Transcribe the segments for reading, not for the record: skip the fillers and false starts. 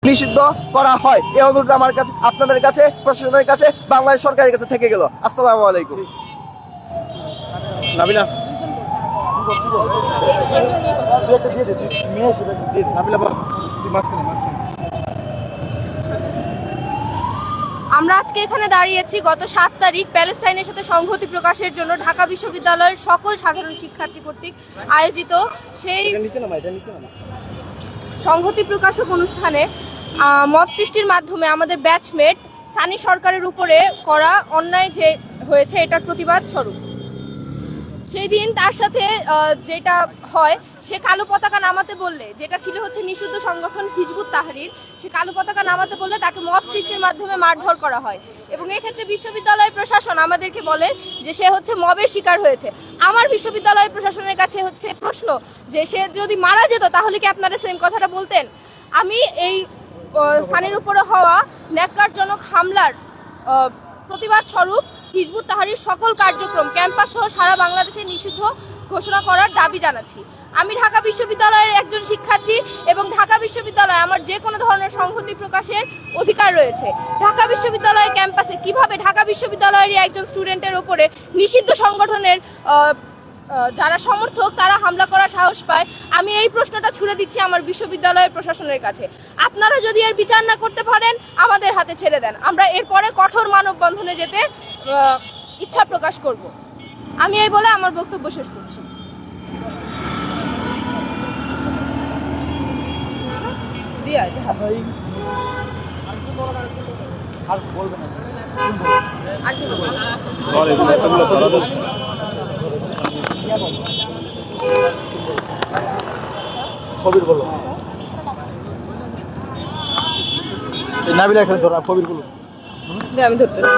নিষিদ্ধ করা হয়। এই অনুরোধ আমার কাছে, আপনাদের কাছে, প্রশাসনের কাছে, বাংলাদেশ সরকারের কাছে থেকে গেল। আসসালামু আলাইকুম। নাবিলা আমরা আজকে এখানে দাঁড়িয়েছি গত 7 তারিখ প্যালেস্টাইনের সাথে সংহতি প্রকাশের জন্য ঢাকা বিশ্ববিদ্যালয়ের সকল সাধারণ শিক্ষার্থী কর্তৃক আয়োজিত সেই সংহতি প্রকাশক অনুষ্ঠানে মত সৃষ্টির মাধ্যমে আমাদের ব্যাচমেট সানি সরকারের উপরে করা অন্যায় যে হয়েছে এটার প্রতিবাদ স্বরূপ। সেই দিন তার সাথে যেটা হয়, সে কালো পতাকা নামাতে বললে, যেটা ছিল হচ্ছে নিষিদ্ধ সংগঠন হিজবুত তাহরির, সে কালো পতাকা নামাতে বললে তাকে মব সৃষ্টির মাধ্যমে মারধর করা হয়। এবং এক্ষেত্রে বিশ্ববিদ্যালয় প্রশাসন আমাদেরকে বলে যে সে হচ্ছে মবের শিকার হয়েছে। আমার বিশ্ববিদ্যালয় প্রশাসনের কাছে হচ্ছে প্রশ্ন যে সে যদি মারা যেত তাহলে কি আপনারা সেম কথাটা বলতেন? আমি এই সানির উপরে হওয়া ন্যাক্কারজনক হামলার প্রতিবাদ স্বরূপ হিজবুত তাহরির সকল কার্যক্রম ক্যাম্পাস সহ সারা বাংলাদেশে নিষিদ্ধ ঘোষণা করার দাবি জানাচ্ছি। আমি ঢাকা বিশ্ববিদ্যালয়ের একজন শিক্ষার্থী এবং ঢাকা বিশ্ববিদ্যালয়ে আমার যে কোনো ধরনের সংহতি প্রকাশের অধিকার রয়েছে। ঢাকা বিশ্ববিদ্যালয় ক্যাম্পাসে কিভাবে ঢাকা বিশ্ববিদ্যালয়েরই একজন স্টুডেন্টের উপরে নিষিদ্ধ সংগঠনের যারা সমর্থক তারা হামলা করার সাহস পায়, আমি এই প্রশ্নটা ছুড়ে দিচ্ছি আমার বিশ্ববিদ্যালয়ের প্রশাসনের কাছে। আপনারা যদি এর বিচার না করতে পারেন আমাদের হাতে ছেড়ে দেন, আমরা এরপরে কঠোর মানববন্ধনে যেতে ইচ্ছা প্রকাশ করব। আমি এই বলে আমার বক্তব্য শেষ করছি। নাবিলা এখানে ধরো, কবির গুলো আমি ধরতেছি।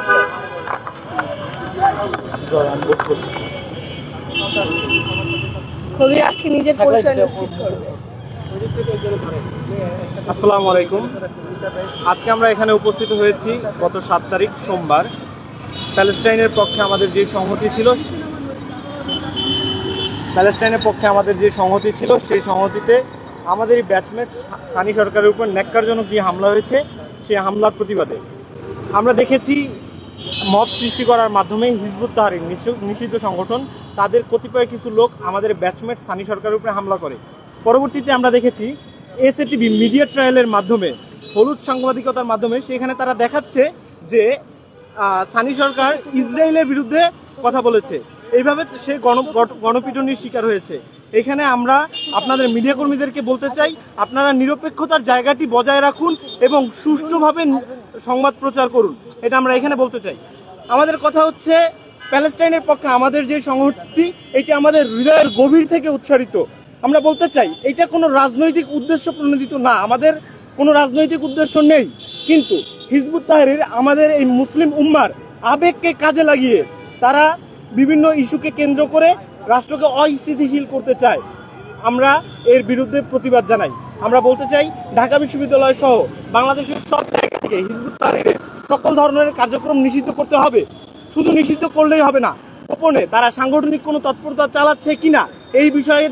কবির আজকে নিজের পরিচয় নিশ্চিত করবে। আসসালামু আলাইকুম। আজকে আমরা এখানে উপস্থিত হয়েছি গত 7 তারিখ সোমবার। প্যালেস্টাইনের পক্ষে আমাদের যে সংহতি ছিল, সেই সংহতিতে আমাদের ব্যাচমেট সানি সরকারের উপর ন্যাক্কারজনক যে হামলা হয়েছে সেই হামলার প্রতিবাদে আমরা দেখেছি মব সৃষ্টি করার মাধ্যমে হিজবুত তাহরির নিষিদ্ধ সংগঠন তাদের কতিপয় কিছু লোক আমাদের ব্যাচমেট সানি সরকারের উপরে হামলা করে। পরবর্তীতে আমরা দেখেছি এসএটিভি মিডিয়া ট্রায়ালের মাধ্যমে, হলুদ সাংবাদিকতার মাধ্যমে সেখানে তারা দেখাচ্ছে যে সানি সরকার ইসরায়েলের বিরুদ্ধে কথা বলেছে, এইভাবে সে গণপিটুনির শিকার হয়েছে। এখানে আমরা আপনাদের মিডিয়া কর্মীদেরকে বলতে চাই, আপনারা নিরপেক্ষতার জায়গাটি বজায় রাখুন এবং সুষ্ঠুভাবে সংবাদ প্রচার করুন, এটা আমরা এখানে বলতে চাই। আমাদের কথা হচ্ছে প্যালেস্টাইনের পক্ষে আমাদের যে সংহতি, এটি আমাদের হৃদয়ের গভীর থেকে উৎসারিত। আমরা বলতে চাই এটা কোনো রাজনৈতিক উদ্দেশ্য প্রণোদিত না, আমাদের কোনো রাজনৈতিক উদ্দেশ্য নেই, কিন্তু হিজবুত তাহরির আমাদের এই মুসলিম উম্মার আবেগকে কাজে লাগিয়ে তারা বিভিন্ন ইস্যুকে কেন্দ্র করে রাষ্ট্রকে অস্থিতিশীল করতে চায়। আমরা এর বিরুদ্ধে প্রতিবাদ জানাই। আমরা বলতে চাই ঢাকা বিশ্ববিদ্যালয় সহ বাংলাদেশের সব জায়গা থেকে হিজবুত তাহরিরের সকল ধরনের কার্যক্রম নিষিদ্ধ করতে হবে। শুধু নিষিদ্ধ করলেই হবে না, গোপনে তারা সাংগঠনিক কোনো তৎপরতা চালাচ্ছে কিনা এই বিষয়ে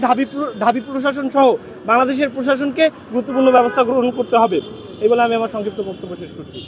ঢাবি প্রশাসন সহ বাংলাদেশের প্রশাসনকে গুরুত্বপূর্ণ ব্যবস্থা গ্রহণ করতে হবে। এই বলে আমি আমার সংক্ষিপ্ত বক্তব্য শেষ করছি।